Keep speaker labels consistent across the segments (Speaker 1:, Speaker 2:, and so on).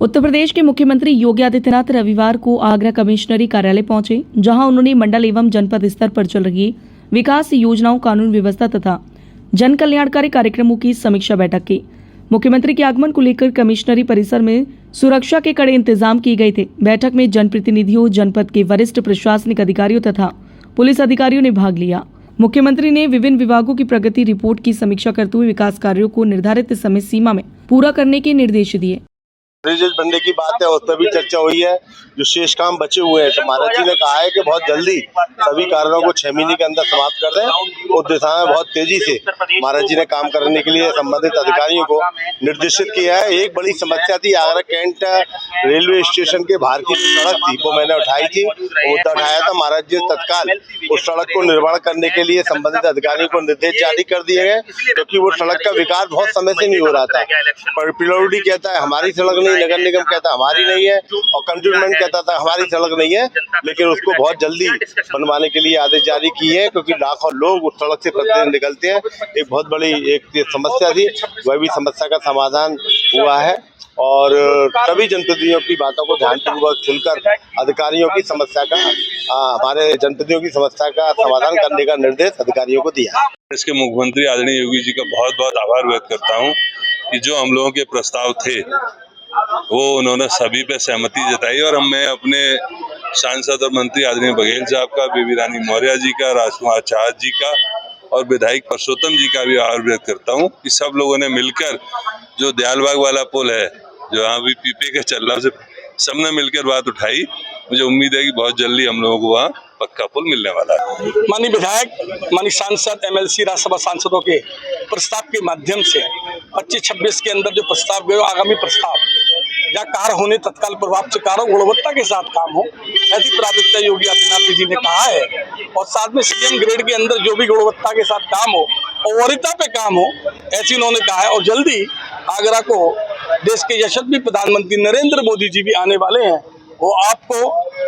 Speaker 1: उत्तर प्रदेश के मुख्यमंत्री योगी आदित्यनाथ रविवार को आगरा कमिश्नरी कार्यालय पहुंचे, जहां उन्होंने मंडल एवं जनपद स्तर पर चल रही विकास योजनाओं, कानून व्यवस्था तथा जन कल्याणकारी कार्यक्रमों की समीक्षा बैठक की। मुख्यमंत्री के आगमन को लेकर कमिश्नरी परिसर में सुरक्षा के कड़े इंतजाम किए गए थे। बैठक में जनप्रतिनिधियों, जनपद के वरिष्ठ प्रशासनिक अधिकारियों तथा पुलिस अधिकारियों ने भाग लिया। मुख्यमंत्री ने विभिन्न विभागों की प्रगति रिपोर्ट की समीक्षा करते हुए विकास कार्यों को निर्धारित समय सीमा में पूरा करने के निर्देश दिए।
Speaker 2: रिजल्ट बनने की बात है, उस पर भी चर्चा हुई है। जो शेष काम बचे हुए हैं, तो महाराज जी ने कहा है कि बहुत जल्दी सभी कार्यों को 6 महीने के अंदर समाप्त कर दें। उस दिशा में बहुत तेजी से महाराज जी ने काम करने के लिए संबंधित अधिकारियों को निर्देशित किया है। एक बड़ी समस्या थी, आगरा कैंट रेलवे स्टेशन के बाहर की जो सड़क थी, वो मैंने उठाई थी, मुद्दा उठाया था। महाराज जी ने तत्काल उस सड़क को निर्माण करने के लिए संबंधित अधिकारियों को निर्देश जारी कर दिए गए, क्योंकि वो सड़क का विकास बहुत समय से नहीं हो रहा था। पर पीडब्ल्यूडी कहता है हमारी सड़क नहीं, नगर निगम कहता हमारी नहीं है, और कंटोनमेंट कहता था हमारी सड़क नहीं है। लेकिन उसको बहुत जल्दी बनवाने के लिए आदेश जारी किए हैं, क्योंकि लाखों लोग उस सड़क से प्रतिदिन निकलते हैं। एक बहुत बड़ी एक समस्या थी, वह भी समस्या का समाधान हुआ है, और सभी जनप्रतिनिधियों की बातों को ध्यानपूर्वक सुनकर अधिकारियों की समस्या का हमारे जनप्रतिनिधियों की समस्या का समाधान करने का निर्देश अधिकारियों को दिया।
Speaker 3: इसके मुख्यमंत्री आदरणीय योगी जी का बहुत बहुत आभार व्यक्त करता हूं कि जो हम लोगों के प्रस्ताव थे वो उन्होंने सभी पे सहमति जताई, और मैं अपने सांसद और मंत्री आदरणीय बघेल साहब का, बेबी रानी मौर्य जी का, राजकुमार चाहत जी का और विधायक परसोत्तम जी का भी आभार व्यक्त करता हूं कि सब लोगों ने मिलकर जो दयालबाग वाला पुल है, जो यहाँ भी पीपे के चल रहा, सबने मिलकर बात उठाई। मुझे उम्मीद है कि बहुत जल्दी हम लोगों को वहाँ पक्का पुल मिलने वाला है।
Speaker 4: माननीय विधायक, माननीय सांसद, एमएलसी, राज्यसभा सांसदों के प्रस्ताव के माध्यम से 25-26 के अंदर जो प्रस्ताव गए, आगामी प्रस्ताव या कार्य होने तत्काल प्रभाव से कार्य गुणवत्ता के साथ काम हो, ऐसी प्राथमिकता योगी आदित्यनाथ जी ने कहा है। और साथ में सीएम ग्रेड के अंदर जो भी गुणवत्ता के साथ काम हो और वरीयता पे काम हो, ऐसी उन्होंने कहा है। और जल्दी आगरा को देश के यशस्वी प्रधानमंत्री नरेंद्र मोदी जी भी आने वाले हैं, वो आपको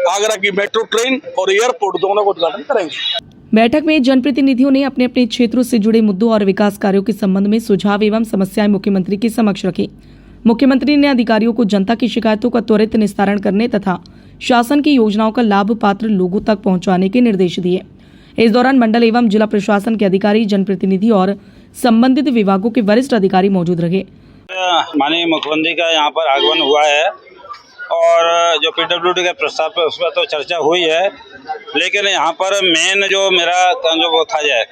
Speaker 4: आगरा की मेट्रो ट्रेन और एयरपोर्ट दोनों को उद्घाटन करेंगे।
Speaker 1: बैठक में जनप्रतिनिधियों ने अपने अपने क्षेत्रों से जुड़े मुद्दों और विकास कार्यों के संबंध में सुझाव एवं समस्याएं मुख्यमंत्री के समक्ष रखी। मुख्यमंत्री ने अधिकारियों को जनता की शिकायतों का त्वरित निस्तारण करने तथा शासन की योजनाओं का लाभ पात्र लोगों तक पहुंचाने के निर्देश दिए। इस दौरान मंडल एवं जिला प्रशासन के अधिकारी, जनप्रतिनिधि और संबंधित विभागों के वरिष्ठ अधिकारी मौजूद रहे।
Speaker 5: माननीय मुख्यमंत्री का यहाँ पर आगमन हुआ है, और जो पीडब्ल्यूडी के प्रस्ताव पे उस पर तो चर्चा हुई है, लेकिन यहाँ पर मेन जो मेरा जो वो था जाए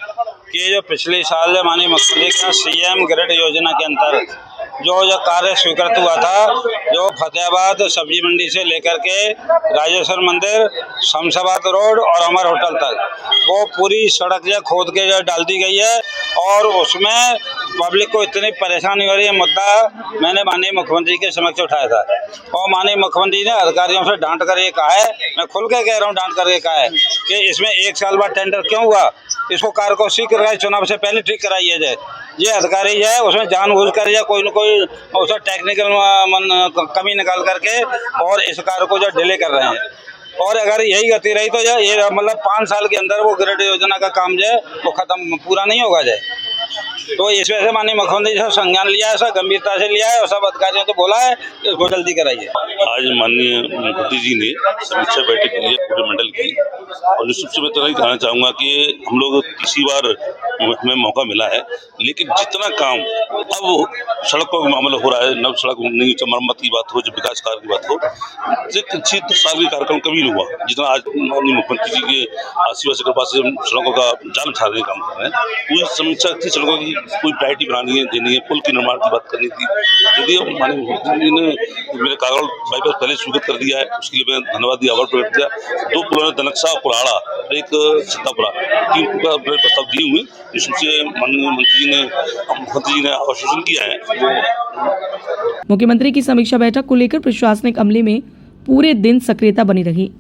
Speaker 5: कि जो पिछले साल माननीय मुख्यमंत्री का सीएम ग्रेड योजना के अंतर्गत जो कार्य स्वीकृत हुआ था, जो फतेहाबाद सब्जी मंडी से लेकर के राजेश्वर मंदिर, शमशाबाद रोड और अमर होटल तक वो पूरी सड़क जो खोद के जो डाल दी गई है, और उसमें पब्लिक को इतनी परेशानी हो रही है। मुद्दा मैंने माननीय मुख्यमंत्री के समक्ष उठाया था, और माननीय मुख्यमंत्री ने अधिकारियों से डांट कर ये कहा है, मैं खुल के कह रहा हूँ, डांट करके कहा है कि इसमें 1 साल बाद टेंडर क्यों हुआ, इसको कार्य को शीघ्र कराए, चुनाव से पहले ठीक कराइए जाए। ये अधिकारी है उसमें जानबूझकर या कोई न कोई उसका टेक्निकल कमी निकाल करके और इस कार्य को जो डिले कर रहे हैं। और अगर यही गति रही तो ये मतलब 5 साल के अंदर वो ग्रेड योजना का काम जो है वो खत्म पूरा नहीं होगा जाए। तो इस वजह से माननीय मुख्यमंत्री जी संज्ञान लिया है, सब गंभीरता से लिया है, और सब अधिकारियों को बोला है कि इसको जल्दी कराइए।
Speaker 3: आज माननीय मुख्यमंत्री जी ने समीक्षा बैठक की है पूरे मंडल की, और सबसे मैं तो नहीं कहना चाहूँगा कि हम लोग किसी बार हमें मौका मिला है, लेकिन जितना काम अब सड़कों का मामला हो रहा है, नव सड़क नहीं, मरम्मत की बात हो, जब विकास कार्य की बात हो, 10 साल के कार्यक्रम कभी नहीं हुआ जितना आज माननीय मुख्यमंत्री जी के आशीर्वाद के पास सड़कों का जाल बिछाने का काम कर रहे हैं। पूरी समीक्षा थी, सड़कों की कोई प्रायोरिटी बनानी है, देनी है, पुल के निर्माण की बात करनी थी। यदि माननीय मुख्यमंत्री ने मेरे कागल बाईपास पहले स्वीकृत कर दिया है, उसके लिए मैं धन्यवाद दिया, आभार प्रकट किया। 2 पुलों दनक्सा और कुराड़ा, एक सत्तापुरा, 3 पुल का प्रस्ताव दिए हुए, जिससे माननीय मुख्यमंत्री जी ने आश्वासन किया है।
Speaker 1: मुख्यमंत्री की समीक्षा बैठक को लेकर प्रशासनिक अमले में पूरे दिन सक्रियता बनी रही।